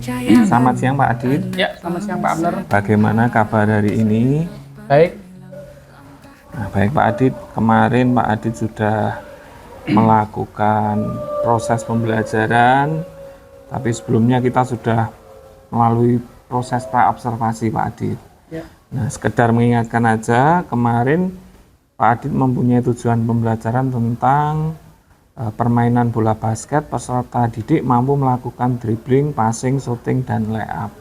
Selamat siang Pak Adit. Ya, selamat siang Pak Abner. Bagaimana kabar hari ini? Baik. Nah, baik Pak Adit, kemarin Pak Adit sudah melakukan proses pembelajaran, tapi sebelumnya kita sudah melalui proses pra-observasi Pak Adit. Ya. Nah, sekedar mengingatkan aja, kemarin Pak Adit mempunyai tujuan pembelajaran tentang permainan bola basket. Peserta didik mampu melakukan dribbling, passing, shooting, dan layup.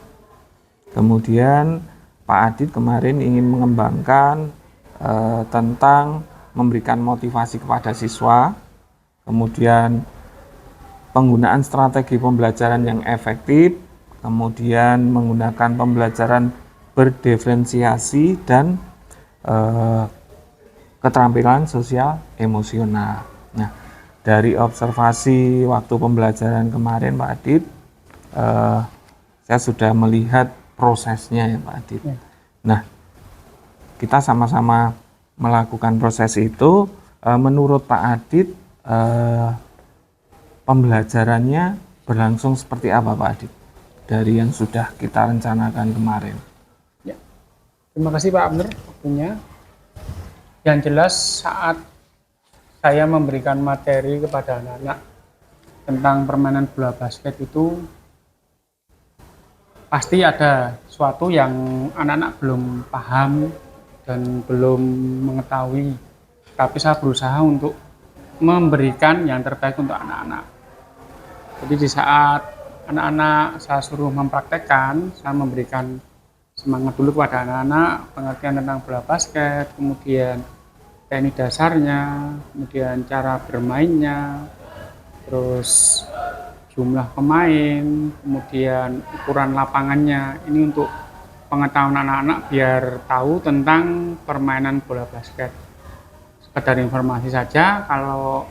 Kemudian Pak Adit kemarin ingin mengembangkan tentang memberikan motivasi kepada siswa, kemudian penggunaan strategi pembelajaran yang efektif, kemudian menggunakan pembelajaran berdiferensiasi dan keterampilan sosial emosional. Nah, dari observasi waktu pembelajaran kemarin Pak Adit, saya sudah melihat prosesnya ya Pak Adit. Ya. Nah, kita sama-sama melakukan proses itu. Menurut Pak Adit, pembelajarannya berlangsung seperti apa Pak Adit? Dari yang sudah kita rencanakan kemarin. Ya. Terima kasih Pak Abner waktunya. Yang jelas saat saya memberikan materi kepada anak-anak tentang permainan bola basket itu pasti ada sesuatu yang anak-anak belum paham dan belum mengetahui, tapi saya berusaha untuk memberikan yang terbaik untuk anak-anak. Jadi di saat anak-anak saya suruh mempraktekkan, saya memberikan semangat dulu kepada anak-anak, pengertian tentang bola basket, kemudian teknik dasarnya, kemudian cara bermainnya, terus jumlah pemain, kemudian ukuran lapangannya. Ini untuk pengetahuan anak-anak biar tahu tentang permainan bola basket. Sekedar informasi saja, kalau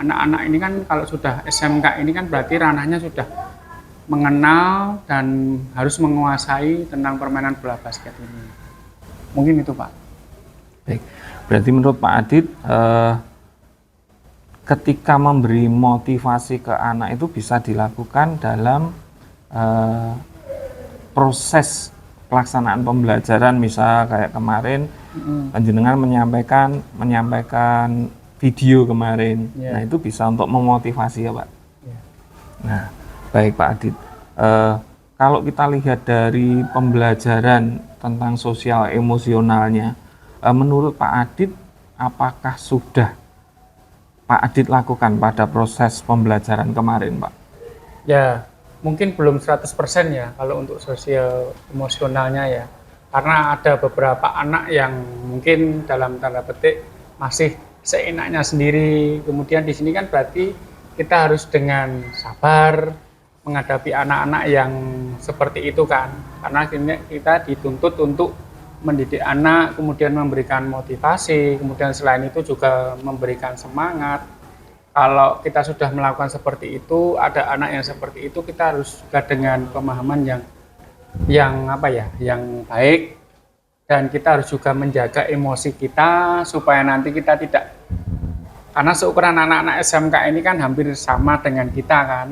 anak-anak ini kan kalau sudah SMK ini kan berarti ranahnya sudah mengenal dan harus menguasai tentang permainan bola basket ini. Mungkin itu Pak. Baik. Berarti menurut Pak Adit, ketika memberi motivasi ke anak itu bisa dilakukan dalam proses pelaksanaan pembelajaran, misal kayak kemarin panjenengan menyampaikan video kemarin. Nah, itu bisa untuk memotivasi ya Pak. Nah, baik Pak Adit. Kalau kita lihat dari pembelajaran tentang sosial emosionalnya, menurut Pak Adit, apakah sudah Pak Adit lakukan pada proses pembelajaran kemarin, Pak? Ya, mungkin belum 100% ya kalau untuk sosial emosionalnya ya. Karena ada beberapa anak yang mungkin dalam tanda petik masih seenaknya sendiri. Kemudian di sini kan berarti kita harus dengan sabar menghadapi anak-anak yang seperti itu kan. Karena kita dituntut untuk mendidik anak, kemudian memberikan motivasi, kemudian selain itu juga memberikan semangat. Kalau kita sudah melakukan seperti itu, ada anak yang seperti itu, kita harus juga dengan pemahaman yang baik, dan kita harus juga menjaga emosi kita supaya nanti kita tidak, karena seukuran anak-anak SMK ini kan hampir sama dengan kita kan,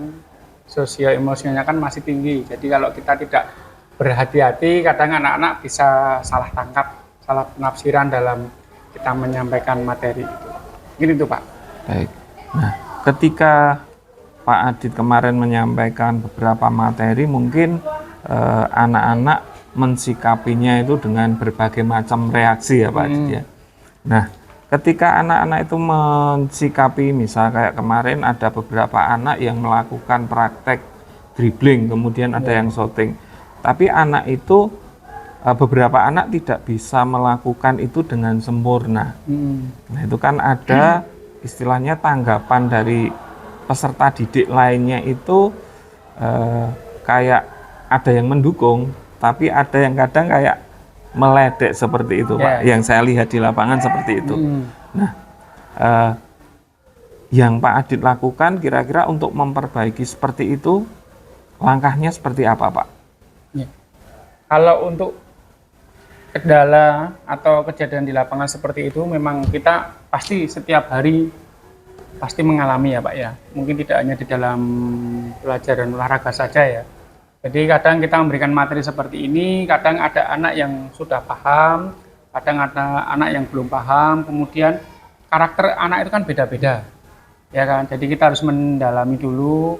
sosio emosinya kan masih tinggi. Jadi kalau kita tidak berhati-hati, kadang anak-anak bisa salah tangkap, salah penafsiran dalam kita menyampaikan materi itu. Gini tuh Pak. Baik. Nah, ketika Pak Adit kemarin menyampaikan beberapa materi, mungkin anak-anak mensikapinya itu dengan berbagai macam reaksi ya Pak Adit ya. Nah, ketika anak-anak itu mensikapi, misal kayak kemarin ada beberapa anak yang melakukan praktek dribbling, kemudian ada yang shooting. Tapi anak itu, beberapa anak tidak bisa melakukan itu dengan sempurna. Nah, itu kan ada istilahnya tanggapan dari peserta didik lainnya itu kayak ada yang mendukung, tapi ada yang kadang kayak meledek seperti itu Pak. Yang saya lihat di lapangan seperti itu. Nah, yang Pak Adit lakukan kira-kira untuk memperbaiki seperti itu, langkahnya seperti apa Pak? Kalau untuk kendala atau kejadian di lapangan seperti itu, memang kita pasti setiap hari pasti mengalami ya Pak ya. Mungkin tidak hanya di dalam pelajaran olahraga saja ya. Jadi kadang kita memberikan materi seperti ini, kadang ada anak yang sudah paham, kadang ada anak yang belum paham, kemudian karakter anak itu kan beda-beda, ya kan. Jadi kita harus mendalami dulu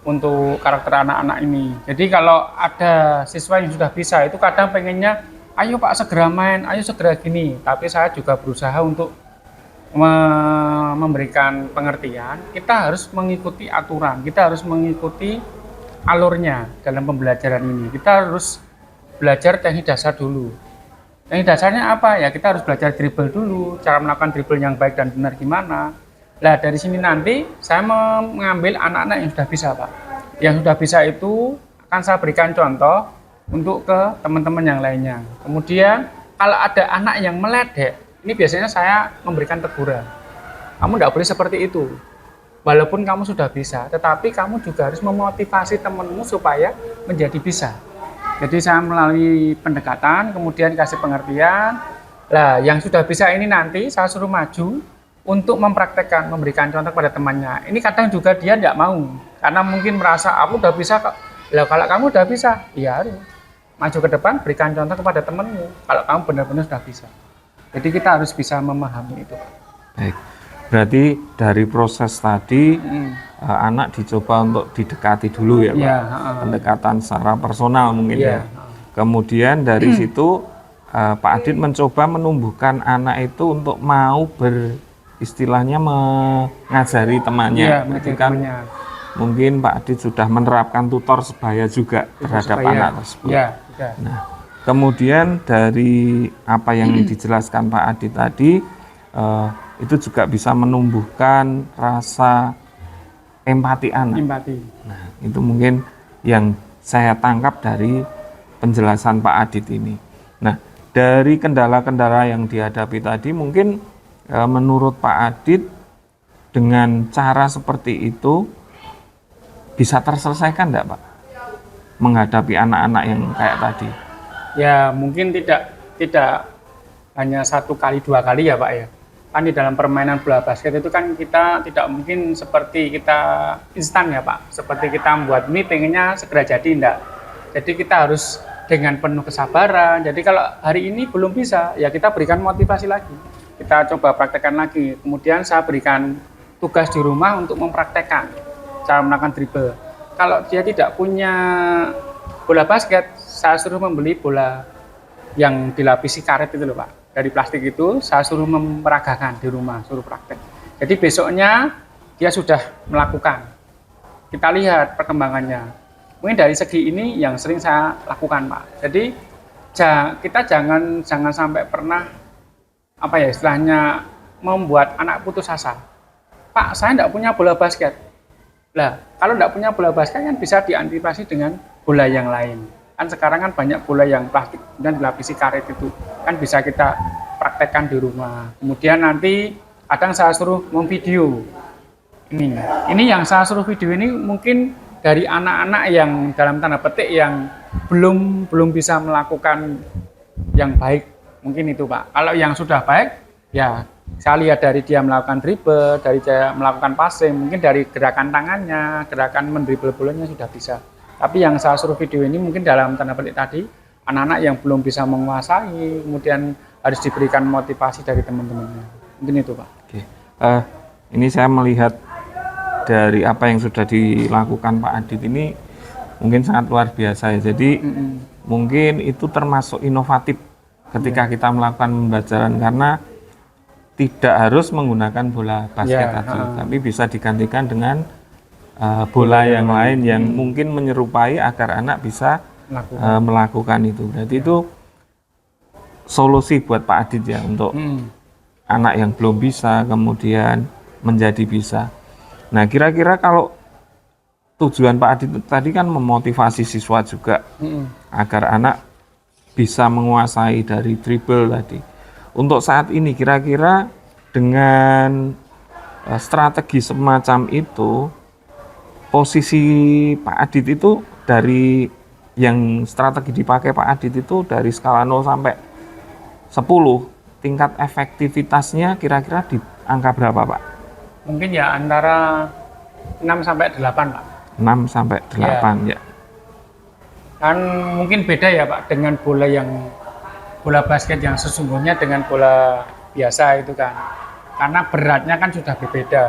untuk karakter anak-anak ini. Jadi kalau ada siswa yang sudah bisa, itu kadang pengennya, ayo Pak segera main, ayo segera gini. Tapi saya juga berusaha untuk memberikan pengertian, kita harus mengikuti aturan, kita harus mengikuti alurnya dalam pembelajaran ini. Kita harus belajar teknik dasar dulu. Teknik dasarnya apa? Ya kita harus belajar dribble dulu, cara melakukan dribble yang baik dan benar gimana. Nah dari sini nanti saya mengambil anak-anak yang sudah bisa, Pak. Yang sudah bisa itu akan saya berikan contoh untuk ke teman-teman yang lainnya. Kemudian kalau ada anak yang meledek, ini biasanya saya memberikan teguran. Kamu tidak boleh seperti itu. Walaupun kamu sudah bisa, tetapi kamu juga harus memotivasi temanmu supaya menjadi bisa. Jadi saya melalui pendekatan, kemudian kasih pengertian. Lah, yang sudah bisa ini nanti saya suruh maju untuk mempraktekkan, memberikan contoh kepada temannya. Ini kadang juga dia tidak mau, karena mungkin merasa aku udah bisa kok. Lah, kalau kamu udah bisa, ya harus maju ke depan, berikan contoh kepada temanmu. Kalau kamu benar-benar sudah bisa. Jadi kita harus bisa memahami itu. Baik. Berarti dari proses tadi anak dicoba untuk didekati dulu ya Pak, Ya, pendekatan secara personal mungkin ya. ya. Kemudian dari situ Pak Adit mencoba menumbuhkan anak itu untuk mau istilahnya mengajari temannya. Ya, Berarti kan mungkin Pak Adit sudah menerapkan tutor sebaya juga terhadap anak tersebut. Ya, ya. Nah, kemudian dari apa yang dijelaskan Pak Adit tadi, itu juga bisa menumbuhkan rasa empati anak. Empati. Nah, itu mungkin yang saya tangkap dari penjelasan Pak Adit ini. Nah, dari kendala-kendala yang dihadapi tadi, mungkin menurut Pak Adit dengan cara seperti itu bisa terselesaikan enggak Pak? Menghadapi anak-anak yang kayak tadi. Ya, mungkin tidak hanya 1 kali 2 kali ya Pak ya. Kan di dalam permainan bola basket itu kan kita tidak mungkin seperti kita instan ya Pak. Seperti kita membuat mie pengennya segera jadi, enggak. Jadi kita harus dengan penuh kesabaran. Jadi kalau hari ini belum bisa, ya kita berikan motivasi lagi. Kita coba praktekkan lagi. Kemudian saya berikan tugas di rumah untuk mempraktekkan cara melakukan dribble. Kalau dia tidak punya bola basket, saya suruh membeli bola yang dilapisi karet itu loh Pak. Dari plastik itu saya suruh memeragakan di rumah, suruh praktek. Jadi besoknya dia sudah melakukan. Kita lihat perkembangannya. Mungkin dari segi ini yang sering saya lakukan Pak. Jadi kita jangan sampai pernah istilahnya membuat anak putus asa. Pak, saya tidak punya bola basket. Lah, kalau tidak punya bola basket kan bisa diantisipasi dengan bola yang lain. Kan sekarang kan banyak bola yang plastik dan dilapisi karet itu. Kan bisa kita praktekkan di rumah. Kemudian nanti kadang saya suruh memvideo. Ini yang saya suruh video ini mungkin dari anak-anak yang dalam tanda petik yang belum bisa melakukan yang baik. Mungkin itu Pak. Kalau yang sudah baik, ya saya lihat dari dia melakukan dribble, dari dia melakukan passing, mungkin dari gerakan tangannya, gerakan mendribble bolanya sudah bisa. Tapi yang saya suruh video ini mungkin dalam tanda petik tadi, anak-anak yang belum bisa menguasai, kemudian harus diberikan motivasi dari teman-temannya. Mungkin itu Pak. Oke. Ini saya melihat dari apa yang sudah dilakukan Pak Adit ini mungkin sangat luar biasa ya. Jadi mungkin itu termasuk inovatif ketika kita melakukan pembelajaran karena tidak harus menggunakan bola basket tadi, tapi bisa digantikan dengan bola yang lain yang mungkin menyerupai agar anak bisa melakukan itu. Berarti itu solusi buat Pak Adit ya untuk anak yang belum bisa kemudian menjadi bisa. Nah, kira-kira kalau tujuan Pak Adit tadi kan memotivasi siswa juga agar anak bisa menguasai dari dribble tadi. Untuk saat ini kira-kira dengan strategi semacam itu, posisi Pak Adit itu dari yang strategi dipakai Pak Adit itu dari skala 0 sampai 10, tingkat efektivitasnya kira-kira di angka berapa Pak? Mungkin ya antara 6 sampai 8 Pak. 6 sampai 8 ya. Kan mungkin beda ya Pak dengan bola basket yang sesungguhnya dengan bola biasa itu kan. Karena beratnya kan sudah berbeda.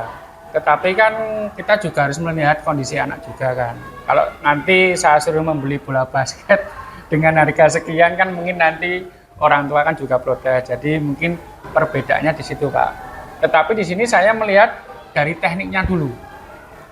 Tetapi kan kita juga harus melihat kondisi anak juga kan. Kalau nanti saya suruh membeli bola basket dengan harga sekian kan mungkin nanti orang tua kan juga protes. Jadi mungkin perbedaannya di situ Pak. Tetapi di sini saya melihat dari tekniknya dulu.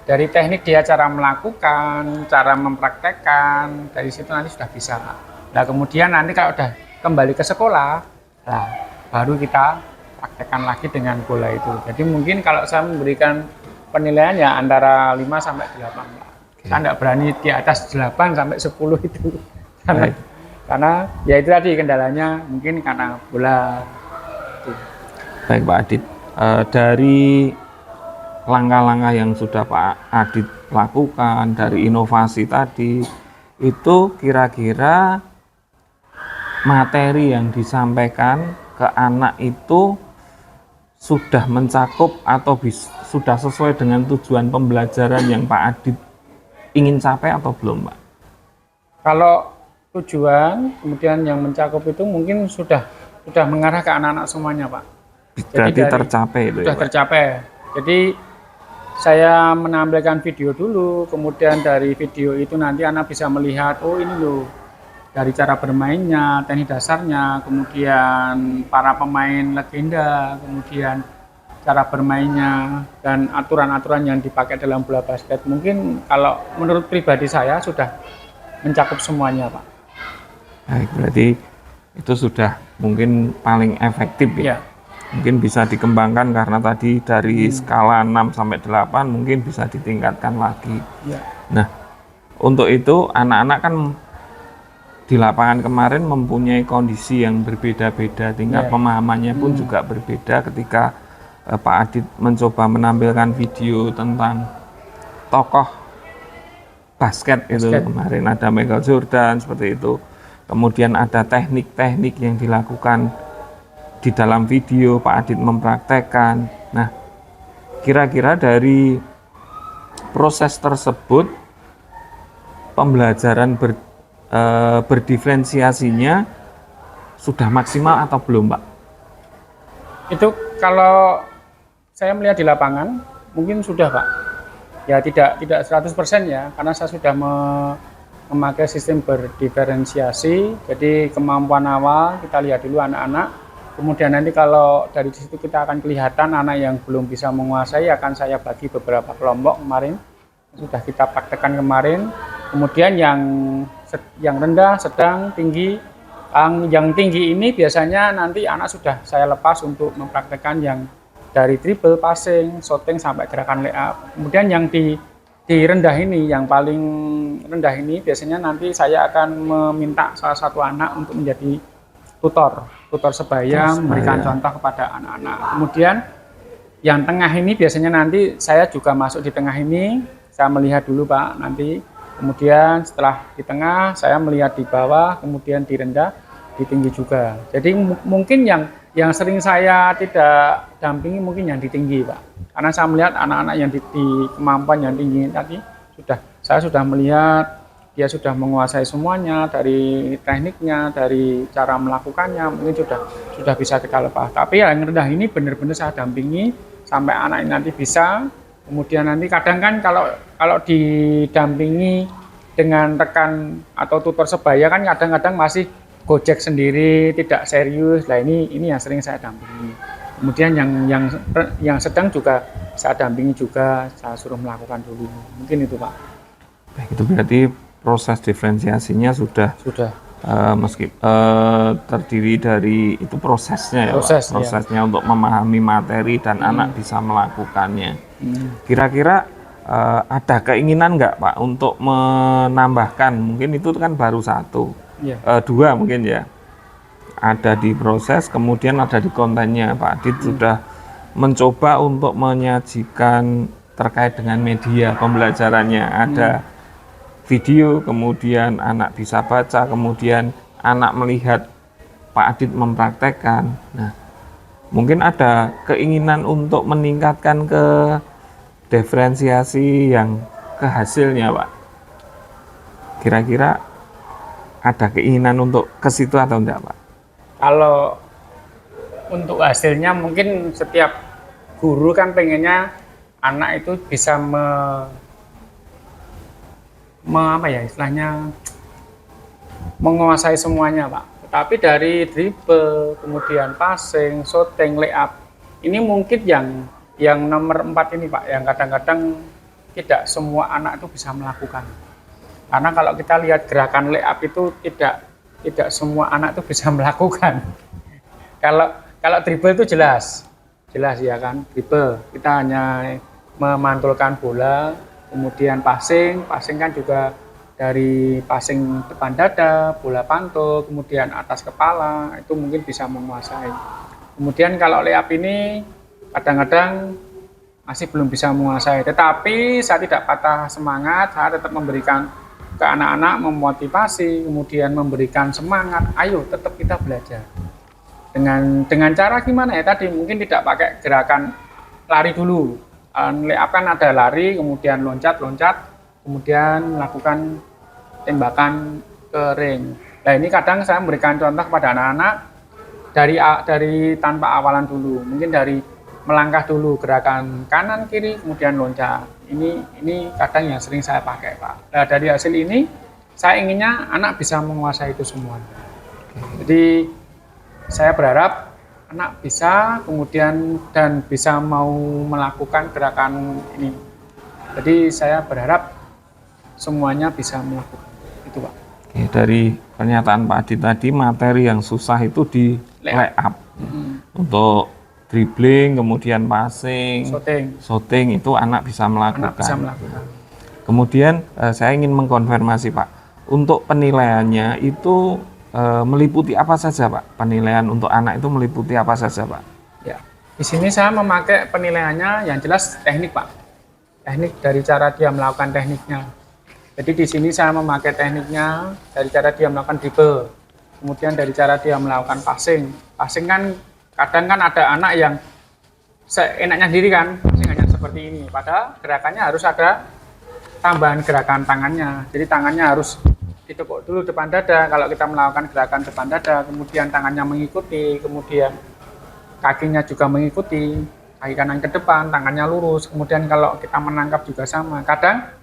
Dari teknik dia cara melakukan, cara mempraktekkan, dari situ nanti sudah bisa Pak. Nah kemudian nanti kalau udah kembali ke sekolah, nah baru kita praktekkan lagi dengan bola itu. Jadi mungkin kalau saya memberikan penilaian ya antara 5 sampai 8 Pak. Saya nggak berani di atas 8 sampai 10 itu. Karena ya itu tadi kendalanya mungkin karena bola. Itu. Baik Pak Adit, dari langkah-langkah yang sudah Pak Adit lakukan, dari inovasi tadi, itu kira-kira materi yang disampaikan ke anak itu sudah mencakup atau sudah sesuai dengan tujuan pembelajaran yang Pak Adit ingin capai atau belum Pak? Kalau tujuan kemudian yang mencakup itu mungkin sudah mengarah ke anak-anak semuanya Pak. Berarti tercapai itu sudah ya Pak? Tercapai. Jadi saya menampilkan video dulu, kemudian dari video itu nanti anak bisa melihat, oh ini loh, dari cara bermainnya, teknik dasarnya, kemudian para pemain legenda, kemudian cara bermainnya, dan aturan-aturan yang dipakai dalam bola basket. Mungkin kalau menurut pribadi saya sudah mencakup semuanya Pak. Baik, berarti itu sudah mungkin paling efektif ya? Ya. Mungkin bisa dikembangkan karena tadi dari skala 6 sampai 8 mungkin bisa ditingkatkan lagi. Ya. Nah, untuk itu anak-anak kan di lapangan kemarin mempunyai kondisi yang berbeda-beda, tingkat pemahamannya pun juga berbeda ketika Pak Adit mencoba menampilkan video tentang tokoh basket itu kemarin ada Michael Jordan seperti itu. Kemudian ada teknik-teknik yang dilakukan di dalam video Pak Adit mempraktekkan. Nah, kira-kira dari proses tersebut pembelajaran berdiferensiasinya sudah maksimal atau belum, Pak? Itu kalau saya melihat di lapangan mungkin sudah Pak. Ya tidak 100% ya, karena saya sudah memakai sistem berdiferensiasi. Jadi kemampuan awal kita lihat dulu anak-anak. Kemudian nanti kalau dari situ kita akan kelihatan anak yang belum bisa menguasai akan saya bagi beberapa kelompok kemarin. Sudah kita praktekkan kemarin. Kemudian yang rendah, sedang, tinggi. Yang tinggi ini biasanya nanti anak sudah saya lepas untuk mempraktekkan yang dari dribble, passing, shooting sampai gerakan layup. Kemudian yang di rendah ini, yang paling rendah ini biasanya nanti saya akan meminta salah satu anak untuk menjadi tutor sebaya, memberikan contoh kepada anak-anak. Kemudian yang tengah ini biasanya nanti saya juga masuk di tengah ini, saya melihat dulu Pak nanti. Kemudian setelah di tengah saya melihat di bawah, kemudian di rendah, di tinggi juga. Jadi mungkin yang sering saya tidak dampingi mungkin yang di tinggi Pak. Karena saya melihat anak-anak yang di kemampuan yang tinggi tadi saya sudah melihat dia sudah menguasai semuanya, dari tekniknya, dari cara melakukannya, mungkin sudah bisa kita lepas. Tapi yang rendah ini benar-benar saya dampingi sampai anak ini nanti bisa. Kemudian nanti kadang kan kalau didampingi dengan rekan atau tutor sebaya kan kadang-kadang masih gojek sendiri, tidak serius. Nah ini yang sering saya dampingi. Kemudian yang sedang juga saya dampingi juga, saya suruh melakukan dulu. Mungkin itu Pak. Baik, itu berarti proses diferensiasinya sudah meski terdiri dari itu prosesnya ya prosesnya untuk memahami materi dan anak bisa melakukannya. Kira-kira ada keinginan nggak Pak untuk menambahkan, mungkin itu kan baru satu, dua mungkin ya, ada di proses kemudian ada di kontennya. Pak Adit sudah mencoba untuk menyajikan terkait dengan media pembelajarannya, ada video, kemudian anak bisa baca, kemudian anak melihat Pak Adit mempraktekkan. Nah, mungkin ada keinginan untuk meningkatkan ke diferensiasi yang ke hasilnya, Pak. Kira-kira ada keinginan untuk ke situ atau enggak, Pak? Kalau untuk hasilnya mungkin setiap guru kan pengennya anak itu bisa apa ya istilahnya menguasai semuanya, Pak. Tetapi dari dribble, kemudian passing, shooting, layup, ini mungkin yang nomor 4 ini, Pak, yang kadang-kadang tidak semua anak itu bisa melakukan. Karena kalau kita lihat gerakan layup itu tidak semua anak itu bisa melakukan. Kalau dribble itu jelas ya kan, dribble kita hanya memantulkan bola, kemudian passing kan juga dari passing depan dada, bola pantul, kemudian atas kepala, itu mungkin bisa menguasai. Kemudian kalau layup ini kadang-kadang masih belum bisa menguasai, tetapi saya tidak patah semangat, saya tetap memberikan ke anak-anak, memotivasi, kemudian memberikan semangat, ayo tetap kita belajar. Dengan cara gimana ya tadi, mungkin tidak pakai gerakan lari dulu. Layup kan ada lari, kemudian loncat, kemudian melakukan tembakan ke ring. Nah ini kadang saya memberikan contoh kepada anak-anak dari tanpa awalan dulu, mungkin dari melangkah dulu, gerakan kanan kiri kemudian loncat. Ini kadang yang sering saya pakai, Pak. Nah dari hasil ini saya inginnya anak bisa menguasai itu semua. Jadi saya berharap anak bisa kemudian dan bisa mau melakukan gerakan ini. Jadi saya berharap semuanya bisa melakukan itu, Pak. Oke, dari pernyataan Pak Adit tadi, materi yang susah itu di layup. Untuk dribbling, kemudian passing, shooting itu anak bisa melakukan. Kemudian saya ingin mengkonfirmasi, Pak, untuk penilaiannya itu meliputi apa saja, Pak? Penilaian untuk anak itu meliputi apa saja, Pak? Ya, di sini saya memakai penilaiannya yang jelas teknik, Pak. Teknik dari cara dia melakukan tekniknya. Jadi di sini saya memakai tekniknya dari cara dia melakukan dribble, kemudian dari cara dia melakukan passing. Passing kan kadang kan ada anak yang seenaknya sendiri kan, passing hanya seperti ini. Padahal gerakannya harus ada tambahan gerakan tangannya. Jadi tangannya harus ditekuk dulu depan dada. Kalau kita melakukan gerakan depan dada, kemudian tangannya mengikuti, kemudian kakinya juga mengikuti, kaki kanan ke depan, tangannya lurus. Kemudian kalau kita menangkap juga sama. Kadang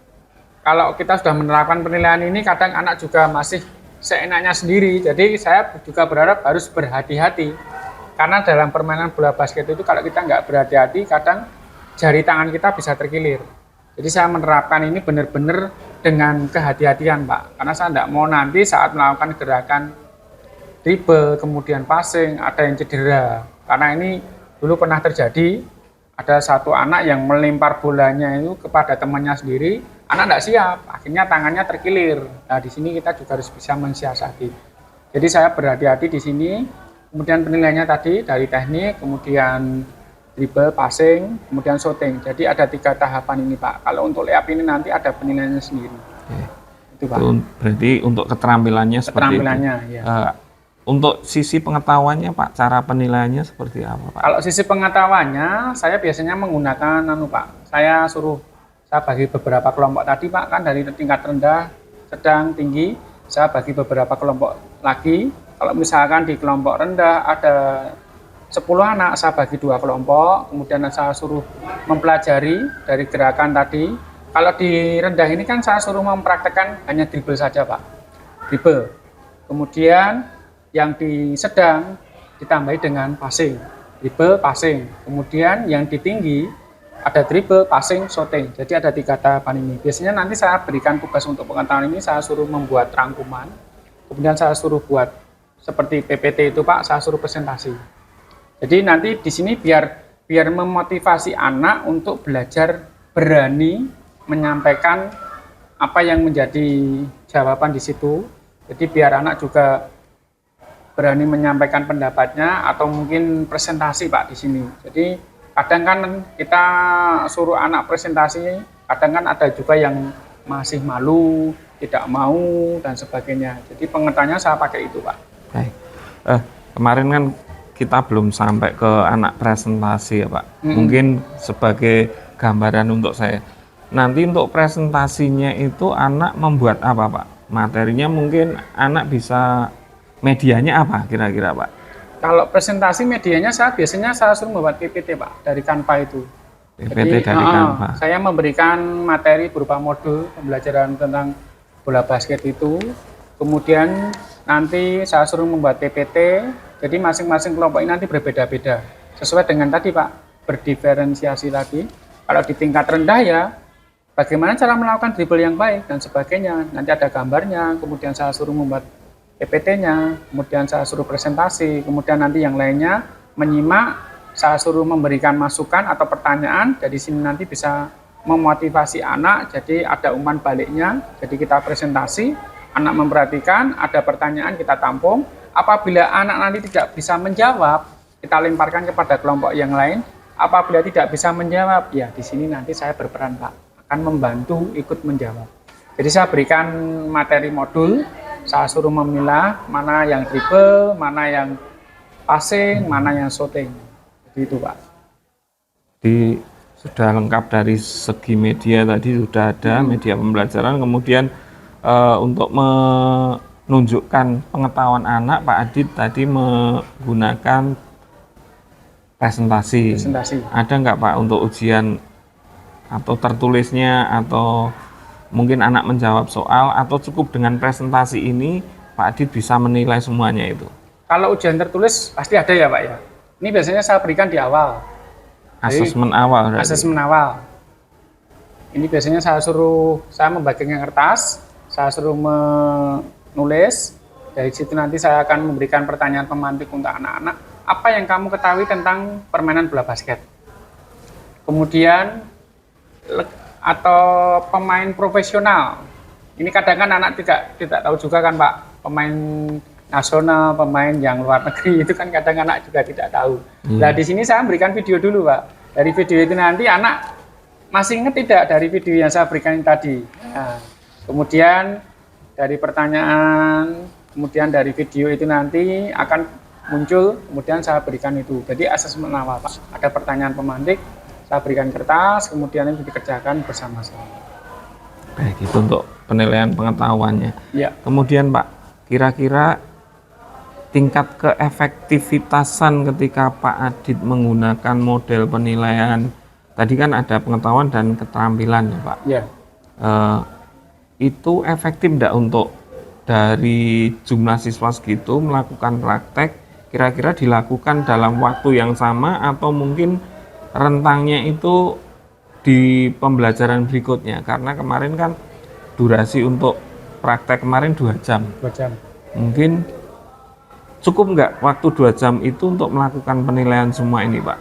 kalau kita sudah menerapkan penilaian ini, kadang anak juga masih seenaknya sendiri. Jadi saya juga berharap harus berhati-hati. Karena dalam permainan bola basket itu kalau kita nggak berhati-hati, kadang jari tangan kita bisa terkilir. Jadi saya menerapkan ini benar-benar dengan kehati-hatian, Pak. Karena saya tidak mau nanti saat melakukan gerakan dribble, kemudian passing, ada yang cedera. Karena ini dulu pernah terjadi, ada satu anak yang melempar bolanya itu kepada temannya sendiri, anak tidak siap, akhirnya tangannya terkilir. Nah di sini kita juga harus bisa mensiasati. Jadi saya berhati-hati di sini. Kemudian penilaiannya tadi dari teknik, kemudian dribble, passing, kemudian shooting. Jadi ada 3 tahapan ini, Pak. Kalau untuk layup ini nanti ada penilaiannya sendiri. Itu, Pak. Berarti untuk keterampilannya seperti itu. Ya. Untuk sisi pengetahuannya, Pak, cara penilaiannya seperti apa, Pak? Kalau sisi pengetahuannya, saya biasanya menggunakan Pak. Saya bagi beberapa kelompok tadi, Pak, kan dari tingkat rendah, sedang, tinggi. Saya bagi beberapa kelompok lagi. Kalau misalkan di kelompok rendah ada 10 anak, saya bagi 2 kelompok, kemudian saya suruh mempelajari dari gerakan tadi. Kalau di rendah ini kan saya suruh mempraktekkan hanya dribble saja, Pak. Dribble. Kemudian yang di sedang ditambahi dengan passing. Dribble, passing. Kemudian yang di tinggi ada dribble, passing, shooting. Jadi ada 3 tahapan ini. Biasanya nanti saya berikan tugas untuk pengetahuan ini, saya suruh membuat rangkuman. Kemudian saya suruh buat seperti PPT itu, Pak, saya suruh presentasi. Jadi nanti di sini biar memotivasi anak untuk belajar berani menyampaikan apa yang menjadi jawaban di situ. Jadi biar anak juga berani menyampaikan pendapatnya atau mungkin presentasi, Pak, di sini. Jadi kadang kan kita suruh anak presentasi, kadang kan ada juga yang masih malu, tidak mau dan sebagainya. Jadi pengetahuannya saya pakai itu, Pak. Baik. Kemarin kan kita belum sampai ke anak presentasi ya, Pak. Mungkin sebagai gambaran untuk saya. Nanti untuk presentasinya itu anak membuat apa, Pak? materinya mungkin anak bisa medianya apa kira-kira Pak? Kalau presentasi medianya biasanya saya suruh membuat PPT Pak dari Canva itu. PPT dari Canva. Saya memberikan materi berupa modul pembelajaran tentang bola basket itu. Kemudian nanti saya suruh membuat PPT. Jadi masing-masing kelompok ini nanti berbeda-beda. Sesuai dengan tadi Pak, berdiferensiasi lagi. Kalau di tingkat rendah ya, bagaimana cara melakukan dribble yang baik dan sebagainya. Nanti ada gambarnya, kemudian saya suruh membuat PPT-nya, kemudian saya suruh presentasi, kemudian nanti yang lainnya menyimak, saya suruh memberikan masukan atau pertanyaan, dari sini nanti bisa memotivasi anak, jadi ada umpan baliknya, jadi kita presentasi, anak memperhatikan, ada pertanyaan kita tampung, apabila anak nanti tidak bisa menjawab, kita lemparkan kepada kelompok yang lain, apabila tidak bisa menjawab, ya di sini nanti saya berperan Pak, akan membantu ikut menjawab. Jadi saya berikan materi modul, saya suruh memilah mana yang dribble, mana yang passing, mana yang shooting. Jadi itu Pak. Jadi sudah lengkap dari segi media tadi sudah ada media pembelajaran, kemudian untuk menunjukkan pengetahuan anak Pak Adit tadi menggunakan presentasi. Ada nggak Pak untuk ujian atau tertulisnya atau mungkin anak menjawab soal atau cukup dengan presentasi ini Pak Adit bisa menilai semuanya itu? Kalau ujian tertulis pasti ada ya Pak ya. Ini biasanya saya berikan di awal. Asesmen awal. Asesmen awal. Ini biasanya saya membagikan kertas, saya suruh menulis. Dari situ nanti saya akan memberikan pertanyaan pemantik untuk anak-anak. Apa yang kamu ketahui tentang permainan bola basket? Kemudian atau pemain profesional. Ini kadang kan anak tidak tahu juga kan Pak, pemain nasional, pemain yang luar negeri itu kan kadang anak juga tidak tahu. Nah di sini saya berikan video dulu Pak. Dari video itu nanti anak masih ingat tidak dari video yang saya berikan tadi. Nah, kemudian dari pertanyaan, kemudian dari video itu nanti akan muncul, kemudian saya berikan itu. Jadi asesmen awal Pak. Ada pertanyaan pemantik, saya berikan kertas, kemudian itu dikerjakan bersama-sama. Baik, itu untuk penilaian pengetahuannya. Ya. Kemudian Pak, kira-kira tingkat keefektivitasan ketika Pak Adit menggunakan model penilaian, tadi kan ada pengetahuan dan keterampilan ya Pak. Ya. Itu efektif enggak untuk dari jumlah siswa segitu melakukan praktek, kira-kira dilakukan dalam waktu yang sama atau mungkin rentangnya itu di pembelajaran berikutnya, karena kemarin kan durasi untuk praktek kemarin 2 jam. 2 jam. Mungkin cukup nggak waktu 2 jam itu untuk melakukan penilaian semua ini Pak?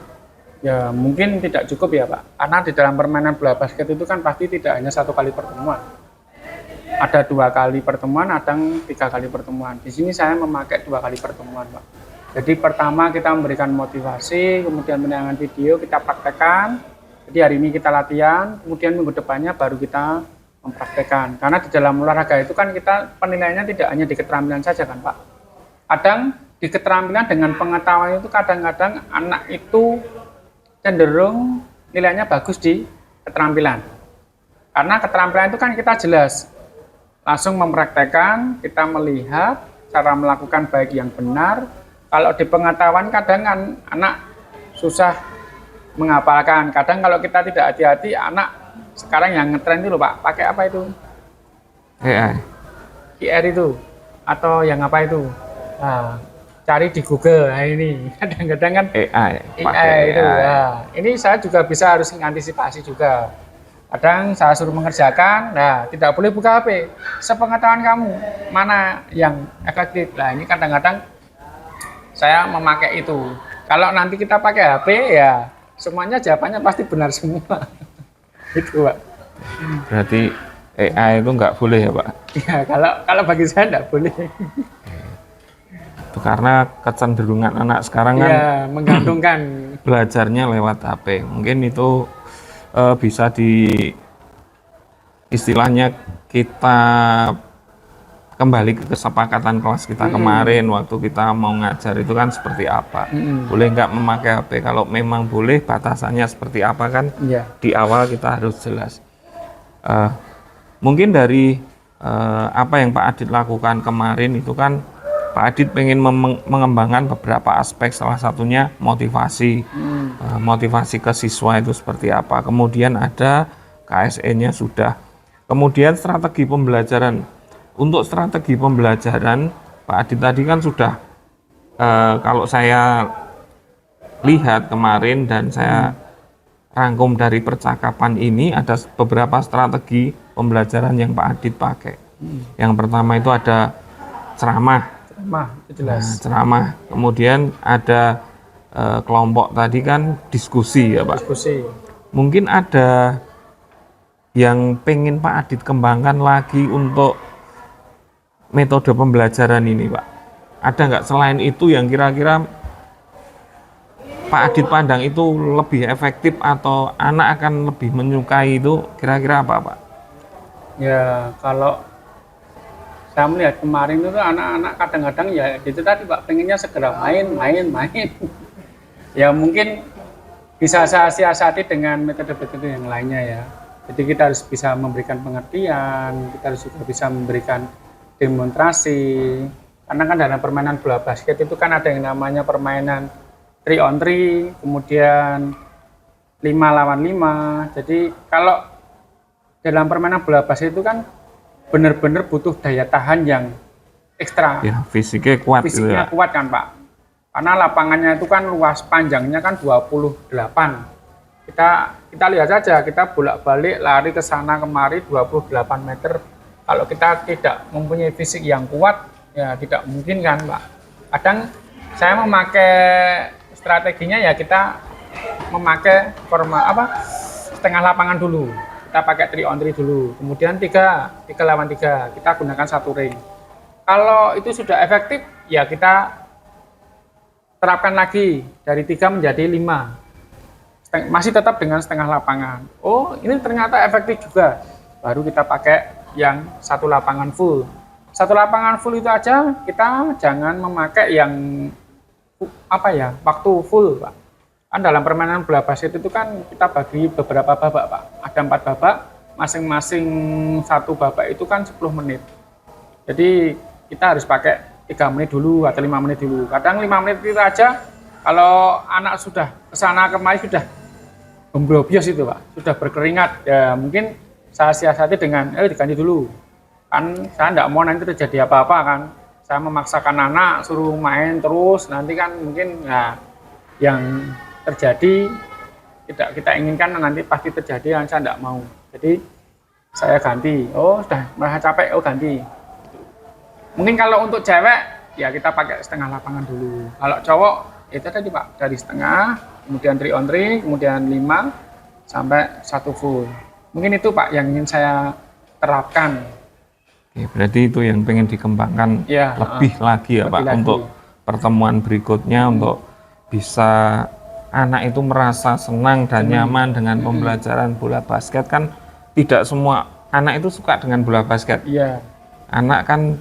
Ya mungkin tidak cukup ya Pak, karena di dalam permainan bola basket itu kan pasti tidak hanya 1 kali pertemuan. Ada 2 kali pertemuan, ada 3 kali pertemuan. Di sini saya memakai 2 kali pertemuan Pak. Jadi pertama kita memberikan motivasi, kemudian penayangan video kita praktekkan. Jadi hari ini kita latihan, kemudian minggu depannya baru kita mempraktekkan. Karena di dalam olahraga itu kan kita penilaiannya tidak hanya di keterampilan saja kan Pak. Kadang di keterampilan dengan pengetahuan itu kadang-kadang anak itu cenderung nilainya bagus di keterampilan. Karena keterampilan itu kan kita jelas, langsung mempraktekkan, kita melihat cara melakukan baik yang benar. Kalau di pengetahuan kadang kan anak susah menghafalkan. Kadang kalau kita tidak hati-hati, anak sekarang yang ngetren itu loh Pak, pakai apa itu? AI. QR itu atau yang apa itu? Nah, cari di Google. Nah ini kadang-kadang kan AI itu. Nah, ini saya juga bisa harus mengantisipasi juga. Kadang saya suruh mengerjakan, nah tidak boleh buka HP. Sepengetahuan kamu mana yang efektif. Nah ini kadang-kadang saya memakai itu. Kalau nanti kita pakai HP ya semuanya jawabannya pasti benar semua. Itu Pak. Berarti AI itu nggak boleh ya Pak? Ya kalau bagi saya nggak boleh. Itu karena kecenderungan anak sekarang kan Ya menggantungkan belajarnya lewat HP. Mungkin itu bisa istilahnya kita kembali ke kesepakatan kelas kita kemarin waktu kita mau ngajar itu kan seperti apa. Boleh nggak memakai HP? Kalau memang boleh, batasannya seperti apa kan? Ya. Di awal kita harus jelas. Mungkin dari apa yang Pak Adit lakukan kemarin itu kan Pak Adit pengen mengembangkan beberapa aspek, salah satunya motivasi. Motivasi ke siswa itu seperti apa. Kemudian ada KSE-nya sudah. Kemudian strategi pembelajaran. Untuk strategi pembelajaran, Pak Adit tadi kan sudah, kalau saya lihat kemarin dan saya rangkum dari percakapan ini, ada beberapa strategi pembelajaran yang Pak Adit pakai. Yang pertama itu ada ceramah. Itu jelas. Ceramah. Kemudian ada kelompok tadi kan diskusi ya Pak. Diskusi. Mungkin ada yang pengen Pak Adit kembangkan lagi untuk metode pembelajaran ini Pak. Ada nggak selain itu yang kira-kira Pak Adit pandang itu lebih efektif atau anak akan lebih menyukai itu, kira-kira apa Pak? Ya kalau saya melihat kemarin itu anak-anak kadang-kadang ya itu tadi Pak, pengennya segera main. Ya mungkin bisa saya siasati dengan metode-metode yang lainnya ya. Jadi kita harus bisa memberikan pengertian, kita harus juga bisa memberikan demonstrasi. Karena kan dalam permainan bola basket itu kan ada yang namanya permainan 3 on 3, kemudian 5 lawan 5. Jadi kalau dalam permainan bola basket itu kan benar-benar butuh daya tahan yang ekstra. Ya, fisiknya kuat. Fisiknya kuat kan Pak. Karena lapangannya itu kan luas, panjangnya kan 28. Kita lihat saja, kita bolak-balik lari ke sana kemari 28 meter. Kalau kita tidak mempunyai fisik yang kuat, ya tidak mungkin kan Pak. Kadang saya memakai strateginya ya kita memakai setengah lapangan dulu. Kita pakai 3 on 3 dulu. Kemudian 3 lawan 3. Kita gunakan 1 ring. Kalau itu sudah efektif, ya kita terapkan lagi dari 3 menjadi 5. Masih tetap dengan setengah lapangan. Oh, ini ternyata efektif juga. Baru kita pakai yang 1 lapangan full. 1 lapangan full itu aja, kita jangan memakai yang waktu full, Pak. Kan dalam permainan bola basket itu kan kita bagi beberapa babak, Pak. Ada 4 babak, masing-masing 1 babak itu kan 10 menit. Jadi kita harus pakai 3 menit dulu atau 5 menit dulu. Kadang 5 menit itu aja, kalau anak sudah kesana kemari sudah membrobios itu Pak, sudah berkeringat, ya mungkin saya siasati dengan, diganti dulu. Kan saya tidak mau nanti terjadi apa-apa kan. Saya memaksakan anak, suruh main terus, nanti kan mungkin ya yang terjadi tidak kita inginkan nanti pasti terjadi yang saya tidak mau. Jadi saya ganti, sudah merasa capek, ganti. Mungkin kalau untuk cewek, ya kita pakai setengah lapangan dulu. Kalau cowok, itu tadi Pak, dari setengah, kemudian 3 on 3, kemudian 5, sampai 1 full. Mungkin itu Pak yang ingin saya terapkan. Oke, berarti itu yang pengen dikembangkan ya, lebih lagi ya Pak, untuk pertemuan berikutnya, untuk bisa anak itu merasa senang dan nyaman dengan pembelajaran bola basket. Kan tidak semua anak itu suka dengan bola basket. Iya. Anak kan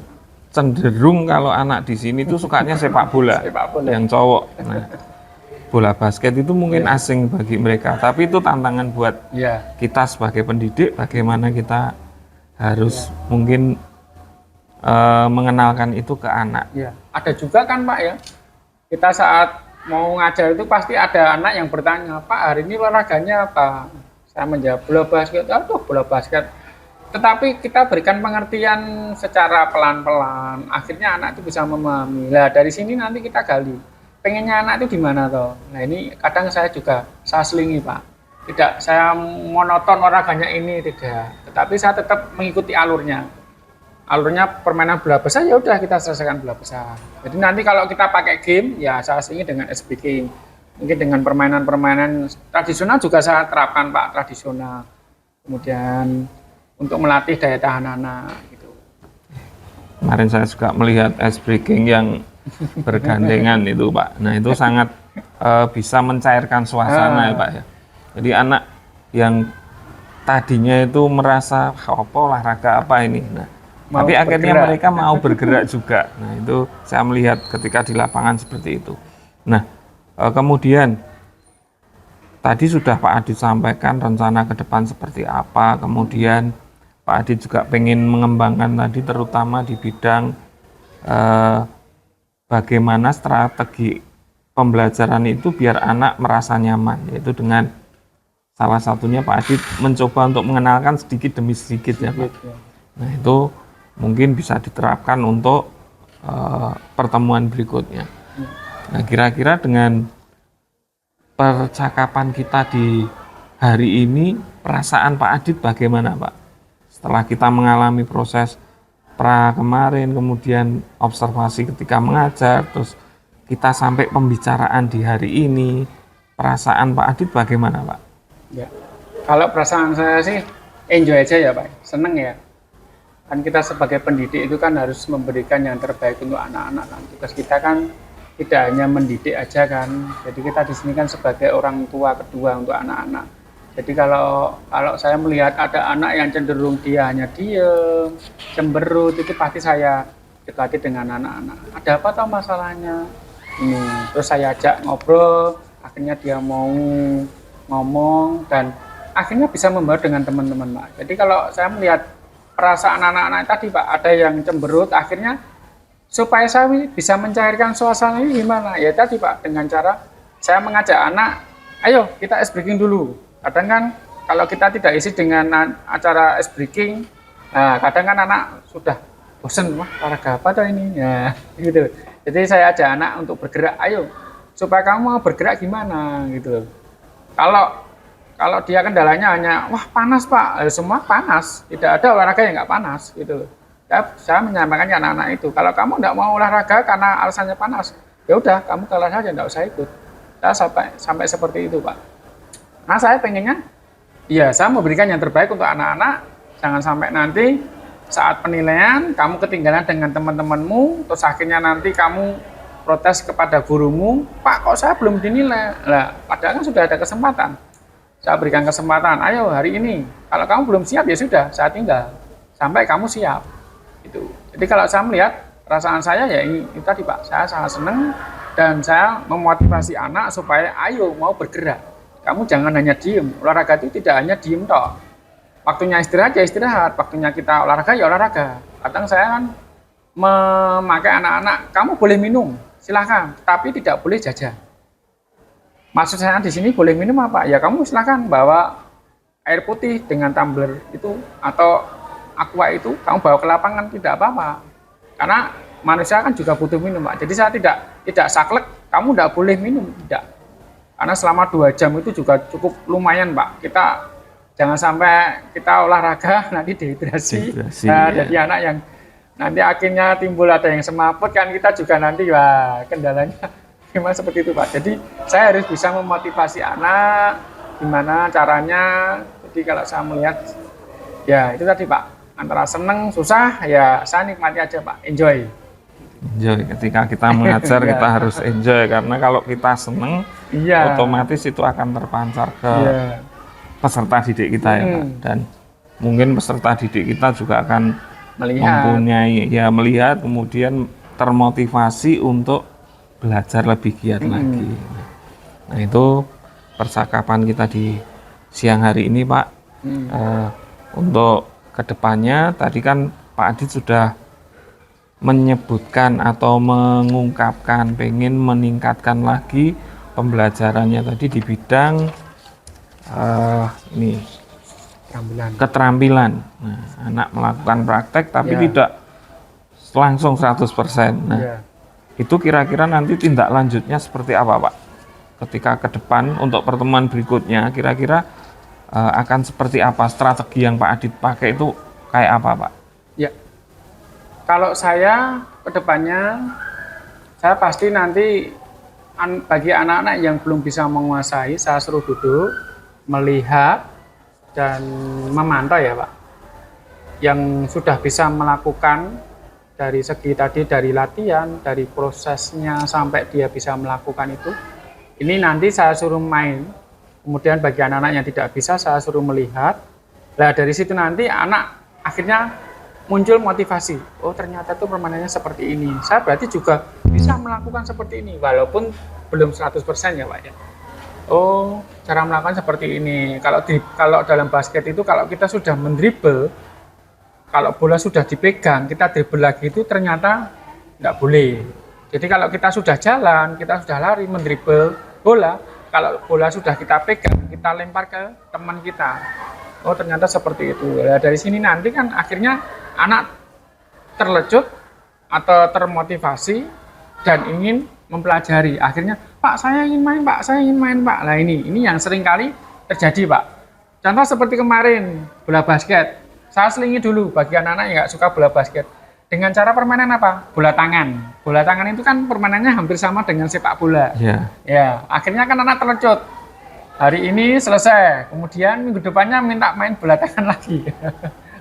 cenderung kalau anak di sini tuh sukanya sepak bola, yang cowok. Nah, bola basket itu mungkin asing bagi mereka, tapi itu tantangan buat kita sebagai pendidik, bagaimana kita harus mungkin mengenalkan itu ke anak. Ya, ada juga kan Pak ya, kita saat mau ngajar itu pasti ada anak yang bertanya, Pak hari ini olahraganya apa? Saya menjawab bola basket, bola basket. Tetapi kita berikan pengertian secara pelan-pelan, akhirnya anak itu bisa memahami. Nah dari sini nanti kita gali, pengennya anak itu di mana toh? Nah ini kadang saya selingi Pak. Tidak saya monoton olahraganya ini, tidak. Tetapi saya tetap mengikuti alurnya. Alurnya permainan bola besar, ya udah kita selesaikan bola besar. Jadi nanti kalau kita pakai game, ya saya selingi dengan speaking. Mungkin dengan permainan-permainan tradisional juga saya terapkan Pak, tradisional. Kemudian untuk melatih daya tahan anak gitu. Kemarin saya juga melihat ice breaking yang bergandengan itu Pak. Nah itu sangat bisa mencairkan suasana ya Pak ya. Jadi anak yang tadinya itu merasa olahraga apa ini, nah, tapi akhirnya mereka mau bergerak juga. Nah itu saya melihat ketika di lapangan seperti itu. Nah kemudian tadi sudah Pak Adit sampaikan rencana ke depan seperti apa, kemudian Pak Adit juga pengen mengembangkan tadi, terutama di bidang bagaimana strategi pembelajaran itu biar anak merasa nyaman, yaitu dengan salah satunya Pak Adit mencoba untuk mengenalkan sedikit demi sedikit ya Pak. Nah itu mungkin bisa diterapkan untuk pertemuan berikutnya. Nah kira-kira dengan percakapan kita di hari ini, perasaan Pak Adit bagaimana Pak? Setelah kita mengalami proses pra kemarin, kemudian observasi ketika mengajar, terus kita sampai pembicaraan di hari ini, perasaan Pak Adit bagaimana Pak? Ya, kalau perasaan saya sih enjoy aja ya Pak, seneng ya. Kan kita sebagai pendidik itu kan harus memberikan yang terbaik untuk anak-anak kan. Tugas kita kan tidak hanya mendidik aja kan. Jadi kita di sini kan sebagai orang tua kedua untuk anak-anak. Jadi kalau saya melihat ada anak yang cenderung dia hanya diem, cemberut, itu pasti saya dekati dengan anak-anak. Ada apa tau masalahnya? Ini, terus saya ajak ngobrol, akhirnya dia mau ngomong dan akhirnya bisa membaur dengan teman-teman Pak. Jadi kalau saya melihat perasaan anak-anak tadi Pak, ada yang cemberut, akhirnya supaya saya bisa mencairkan suasana ini gimana? Ya tadi Pak, dengan cara saya mengajak anak, ayo kita ice breaking dulu. Kadang kan kalau kita tidak isi dengan acara ice breaking, nah kadang kan anak sudah bosan, wah olahraga apa tuh ini? Ya gitu. Jadi saya ajak anak untuk bergerak, ayo supaya kamu mau bergerak gimana gitu. Kalau dia kendalanya hanya wah panas Pak, semua panas, tidak ada olahraga yang nggak panas gitu. Saya menyampaikan ke anak-anak itu, kalau kamu nggak mau olahraga karena alasannya panas, ya udah kamu kelas saja, nggak usah ikut. Saya sampai seperti itu Pak. Nah saya pengennya, ya saya memberikan yang terbaik untuk anak-anak, jangan sampai nanti saat penilaian kamu ketinggalan dengan teman-temanmu, terus akhirnya nanti kamu protes kepada gurumu, Pak kok saya belum dinilai, lah padahal kan sudah ada kesempatan. Saya berikan kesempatan, ayo hari ini, kalau kamu belum siap ya sudah, saya tinggal sampai kamu siap. Itu. Jadi kalau saya melihat perasaan saya ya ini tadi Pak, saya sangat senang dan saya memotivasi anak supaya ayo mau bergerak. Kamu jangan hanya diem, olahraga itu tidak hanya diem toh. Waktunya istirahat ya istirahat, waktunya kita olahraga ya olahraga. Kadang saya kan memakai anak-anak, kamu boleh minum, silahkan, tapi tidak boleh jajan. Maksud saya di sini boleh minum apa? Ya kamu silahkan bawa air putih dengan tumbler itu atau aqua itu, kamu bawa ke lapangan tidak apa-apa. Karena manusia kan juga butuh minum Pak. Jadi saya tidak saklek, kamu tidak boleh minum, tidak. Karena selama 2 jam itu juga cukup lumayan Pak. Kita jangan sampai kita olahraga nanti dehidrasi. Nah, ya. Jadi anak yang nanti akhirnya timbul ada yang semaput kan kita juga nanti wah kendalanya gimana seperti itu Pak. Jadi saya harus bisa memotivasi anak gimana caranya. Jadi kalau saya melihat ya itu tadi Pak, antara seneng susah ya saya nikmati aja Pak, enjoy. Enjoy, ketika kita mengajar kita harus enjoy, karena kalau kita seneng otomatis itu akan terpancar ke peserta didik kita ya Pak. Dan mungkin peserta didik kita juga akan melihat kemudian termotivasi untuk belajar lebih giat lagi. Nah itu percakapan kita di siang hari ini Pak. Untuk kedepannya tadi kan Pak Adit sudah menyebutkan atau mengungkapkan pengen meningkatkan lagi pembelajarannya tadi di bidang keterampilan. Nah, anak melakukan praktek tapi tidak langsung 100%. Nah, itu kira-kira nanti tindak lanjutnya seperti apa Pak? Ketika ke depan untuk pertemuan berikutnya kira-kira akan seperti apa, strategi yang Pak Adit pakai itu kayak apa Pak? Ya. Kalau saya ke depannya, saya pasti nanti bagi anak-anak yang belum bisa menguasai, saya suruh duduk, melihat, dan memantau ya Pak. Yang sudah bisa melakukan dari segi tadi, dari latihan, dari prosesnya sampai dia bisa melakukan itu, ini nanti saya suruh main. Kemudian bagi anak-anak yang tidak bisa, saya suruh melihat. Nah dari situ nanti anak akhirnya muncul motivasi, oh ternyata tuh permainannya seperti ini, saya berarti juga bisa melakukan seperti ini walaupun belum 100% ya Pak ya. Oh cara melakukan seperti ini. Kalau dalam basket itu kalau kita sudah mendribble kalau bola sudah dipegang, kita dribble lagi itu ternyata nggak boleh. Jadi kalau kita sudah jalan, kita sudah lari mendribble bola, kalau bola sudah kita pegang, kita lempar ke teman kita. Oh ternyata seperti itu. Ya, dari sini nanti kan akhirnya anak terlecut atau termotivasi dan ingin mempelajari. Akhirnya, Pak saya ingin main, Pak saya ingin main, Pak. Nah ini yang sering kali terjadi, Pak. Contoh seperti kemarin bola basket. Saya selingi dulu bagi anak-anak yang nggak suka bola basket. Dengan cara permainan apa? Bola tangan. Bola tangan itu kan permainannya hampir sama dengan sepak bola. Ya, akhirnya kan anak terlecut. Hari ini selesai, kemudian minggu depannya minta main bola tangan lagi.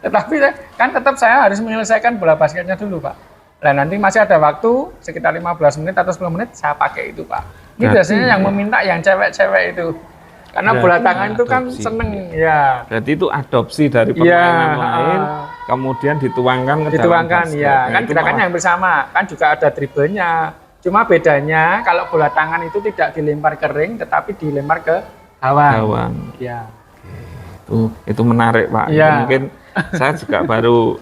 Tetapi kan tetap saya harus menyelesaikan bola basketnya dulu, Pak. Nah, nanti masih ada waktu sekitar 15 menit atau 10 menit saya pakai itu, Pak. Ini biasanya yang meminta yang cewek-cewek itu. Karena bola tangan itu kan seneng, ya. Berarti itu adopsi dari permainan lain, kemudian dituangkan ke dalam basket. Ya. Kan gerakannya hampir sama, kan juga ada dribblenya. Cuma bedanya kalau bola tangan itu tidak dilempar ke ring, tetapi dilempar ke gawang. Ya. Itu menarik, Pak. Ya. Itu mungkin saya juga baru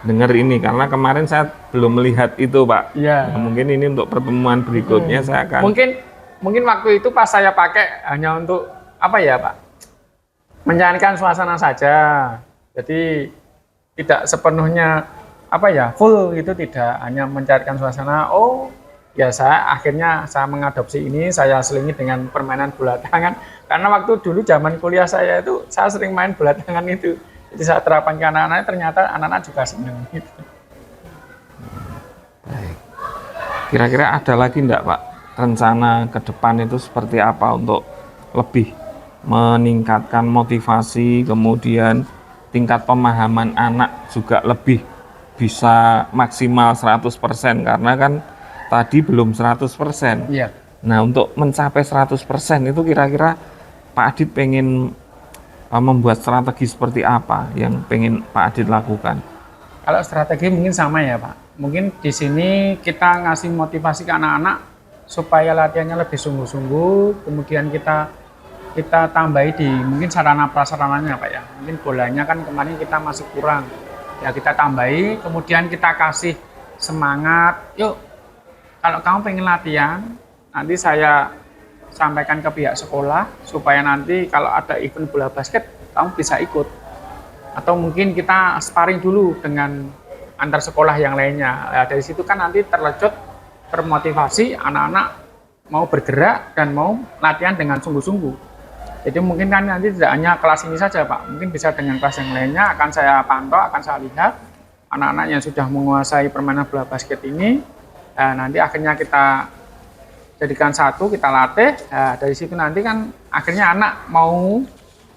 dengar ini karena kemarin saya belum melihat itu, Pak. Ya. Nah, mungkin ini untuk pertemuan berikutnya saya akan. Mungkin waktu itu pas saya pakai hanya untuk apa ya, Pak? Mencairkan suasana saja. Jadi tidak sepenuhnya apa ya, full itu tidak, hanya mencairkan suasana. Oh, ya akhirnya saya mengadopsi ini, saya selingi dengan permainan bola tangan. Karena waktu dulu zaman kuliah saya itu saya sering main bola tangan itu. Jadi saya terapkan ke anak-anak, ternyata anak-anak juga senang gitu. Baik. Kira-kira ada lagi enggak, Pak, rencana ke depan itu seperti apa untuk lebih meningkatkan motivasi, kemudian tingkat pemahaman anak juga lebih bisa maksimal 100% karena kan tadi belum 100%. Iya. Nah, untuk mencapai 100% itu kira-kira Pak Adit pengen membuat strategi seperti apa yang pengen Pak Adit lakukan? Kalau strategi mungkin sama ya, Pak. Mungkin di sini kita ngasih motivasi ke anak-anak supaya latihannya lebih sungguh-sungguh, kemudian kita tambahi di mungkin sarana prasarananya, Pak ya. Mungkin bolanya kan kemarin kita masih kurang. Ya kita tambahi, kemudian kita kasih semangat. Yuk, kalau kamu pengen latihan, nanti saya sampaikan ke pihak sekolah supaya nanti kalau ada event bola basket kamu bisa ikut. Atau mungkin kita sparring dulu dengan antar sekolah yang lainnya. Ya, dari situ kan nanti termotivasi anak-anak mau bergerak dan mau latihan dengan sungguh-sungguh. Jadi mungkin kan nanti tidak hanya kelas ini saja, Pak. Mungkin bisa dengan kelas yang lainnya akan saya pantau, akan saya lihat anak-anak yang sudah menguasai permainan bola basket ini. Nanti akhirnya kita jadikan satu, kita latih. Dari situ nanti kan akhirnya anak mau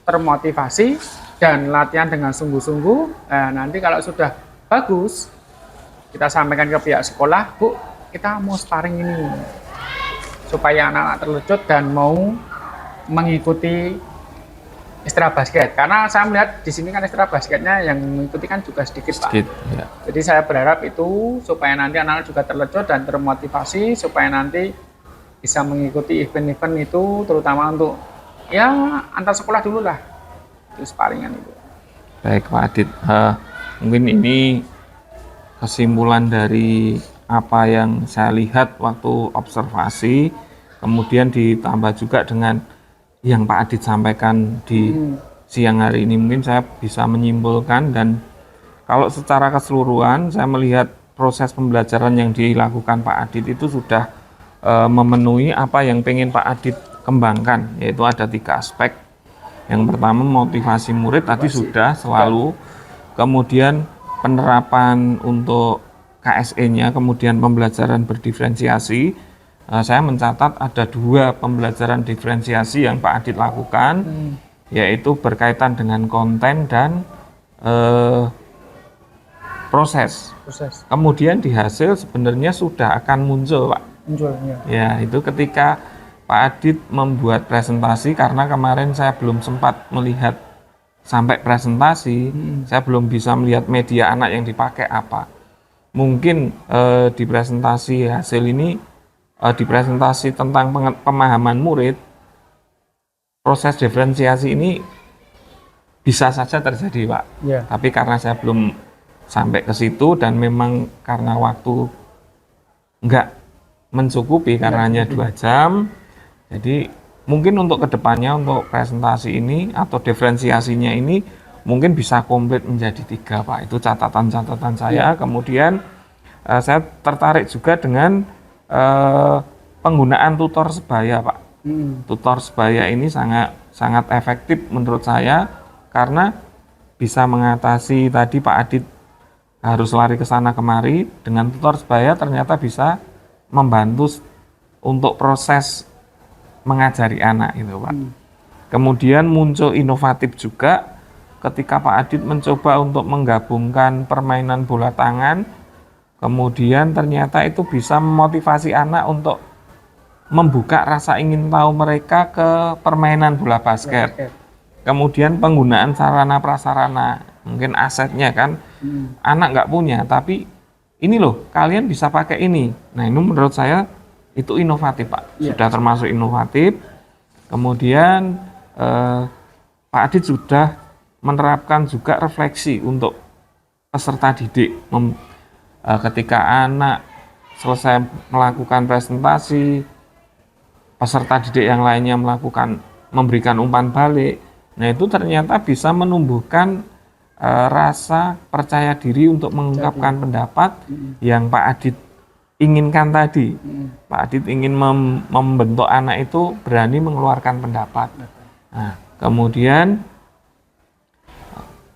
termotivasi dan latihan dengan sungguh-sungguh. Nanti kalau sudah bagus, kita sampaikan ke pihak sekolah, Bu, kita mau sparring ini supaya anak-anak terlecut dan mau mengikuti Istra Basket. Karena saya melihat di sini kan Istra Basketnya yang mengikuti kan juga sedikit, Pak. Ya. Jadi saya berharap itu supaya nanti anak-anak juga terlecut dan termotivasi supaya nanti bisa mengikuti event-event itu, terutama untuk ya antar sekolah dulu lah, itu sparingan itu. Baik, Pak Adit. Mungkin ini kesimpulan dari apa yang saya lihat waktu observasi, kemudian ditambah juga dengan yang Pak Adit sampaikan di siang hari ini, mungkin saya bisa menyimpulkan. Dan kalau secara keseluruhan saya melihat proses pembelajaran yang dilakukan Pak Adit itu sudah memenuhi apa yang pengen Pak Adit kembangkan, yaitu ada 3 aspek. Yang pertama motivasi murid tadi sudah selalu, kemudian penerapan untuk KSE-nya, kemudian pembelajaran berdiferensiasi. Saya mencatat ada 2 pembelajaran diferensiasi yang Pak Adit lakukan, yaitu berkaitan dengan konten dan proses. Kemudian di hasil sebenarnya sudah akan muncul, Pak. Ya, itu ketika Pak Adit membuat presentasi, karena kemarin saya belum sempat melihat sampai presentasi, saya belum bisa melihat media anak yang dipakai apa. Mungkin di presentasi hasil ini, di presentasi tentang pemahaman murid, proses diferensiasi ini bisa saja terjadi, Pak. Tapi karena saya belum sampai ke situ, dan memang karena waktu nggak mencukupi karena hanya 2 jam, jadi mungkin untuk kedepannya untuk presentasi ini atau diferensiasinya ini mungkin bisa komplit menjadi 3 Pak. Itu catatan-catatan saya. Kemudian saya tertarik juga dengan penggunaan tutor sebaya Pak. Tutor sebaya ini sangat efektif menurut saya, karena bisa mengatasi tadi Pak Adit harus lari ke sana kemari. Dengan tutor sebaya ternyata bisa membantu untuk proses mengajari anak itu Pak. Kemudian muncul inovatif juga ketika Pak Adit mencoba untuk menggabungkan permainan bola tangan, kemudian ternyata itu bisa memotivasi anak untuk membuka rasa ingin tahu mereka ke permainan bola basket. Kemudian penggunaan sarana prasarana, mungkin asetnya kan anak nggak punya, tapi ini loh kalian bisa pakai ini. Nah ini menurut saya itu inovatif Pak, sudah termasuk inovatif. Kemudian Pak Adit sudah menerapkan juga refleksi untuk peserta didik. Ketika anak selesai melakukan presentasi, peserta didik yang lainnya memberikan umpan balik. Nah itu ternyata bisa menumbuhkan rasa percaya diri untuk mengungkapkan pendapat yang Pak Adit inginkan tadi. Pak Adit ingin membentuk anak itu berani mengeluarkan pendapat. Nah, kemudian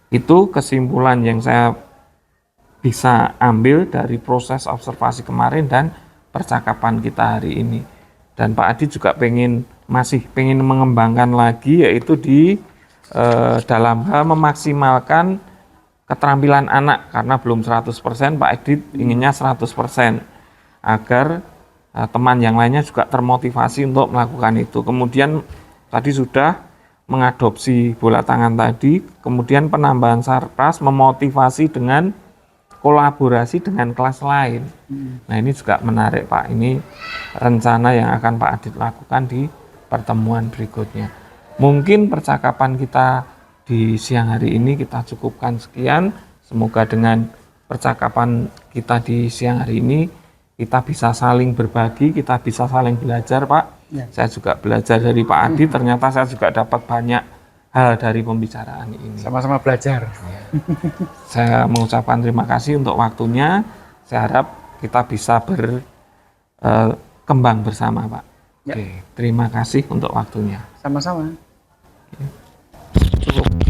itu kesimpulan yang saya bisa ambil dari proses observasi kemarin dan percakapan kita hari ini. Dan Pak Adit juga masih pengen mengembangkan lagi, yaitu di dalam hal memaksimalkan keterampilan anak, karena belum 100%, Pak Adit inginnya 100%, agar teman yang lainnya juga termotivasi untuk melakukan itu. Kemudian tadi sudah mengadopsi bola tangan tadi, kemudian penambahan sarpras memotivasi dengan kolaborasi dengan kelas lain. Nah ini juga menarik Pak, ini rencana yang akan Pak Adit lakukan di pertemuan berikutnya. Mungkin percakapan kita di siang hari ini kita cukupkan sekian. Semoga dengan percakapan kita di siang hari ini kita bisa saling berbagi, kita bisa saling belajar Pak. Saya juga belajar dari Pak Adit, ternyata saya juga dapat banyak hal dari pembicaraan ini. Sama-sama belajar. Saya mengucapkan terima kasih untuk waktunya. Saya harap kita bisa berkembang bersama Pak. Oke, terima kasih untuk waktunya. Sama-sama. Cukup.